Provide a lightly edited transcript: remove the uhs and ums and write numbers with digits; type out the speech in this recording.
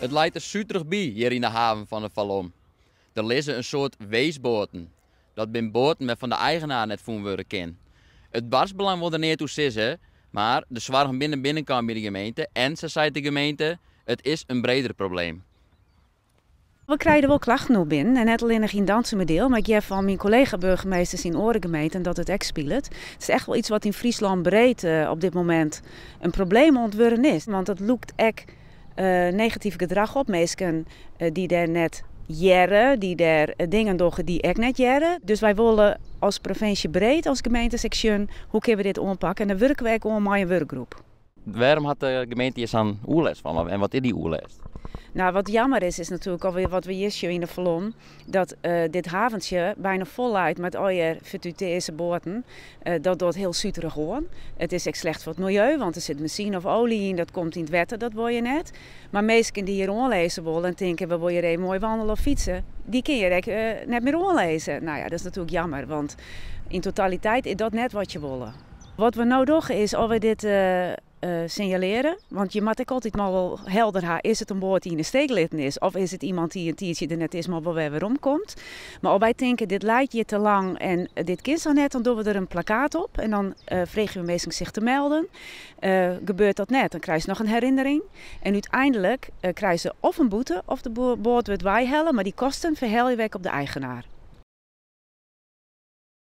Het lijkt er zuiterig bij hier in de haven van de Valom. Er liggen een soort weesboten. Dat zijn boten met van de eigenaar net voeren worden kan. Het barstbelang wordt er niet toe zitten, maar de zwaar binnenkant bij de gemeente en ze zei de gemeente, het is een breder probleem. We krijgen wel klachten op binnen en net alleen nog in dansen deel, maar ik heb van mijn collega-burgemeesters in Orengemeente dat het echt speelt. Het is echt wel iets wat in Friesland breed op dit moment een probleem ontworpen is. Want het loekt echt negatief gedrag op. Mensen die daar net jaren, die daar dingen doen die echt net jaren. Dus wij willen als provincie breed, als gemeentesection, hoe kunnen we dit aanpakken? En dan werken we ook aan met een werkgroep. Waarom had de gemeente hier zo'n oerles van en wat is die oerles? Nou, wat jammer is natuurlijk alweer wat we hier zien in de Valom, dat dit haventje bijna voluit met al je vertuteerde boten, dat doet heel zuiterig gewoon. Het is echt slecht voor het milieu, want er zit benzine of olie in, dat komt in het wetter, dat wil je net. Maar mensen die hier aanlezen willen en denken, we willen hier mooi wandelen of fietsen, die kun je net meer aanlezen. Nou ja, dat is natuurlijk jammer, want in totaliteit is dat net wat je wil. Wat we nou doen is, als we dit signaleren, want je moet ook altijd maar wel helder hebben, is het een boot die in de steek litten is, of is het iemand die een tientje er net is, maar wel weer omkomt. Maar als wij denken, dit lijkt je te lang en dit kind zo net, dan doen we er een plakkaat op en dan vregen we mensen zich te melden. Gebeurt dat net, dan krijg je nog een herinnering en uiteindelijk krijgen ze of een boete of de boot wordt wij hellen, maar die kosten verhel je weg op de eigenaar.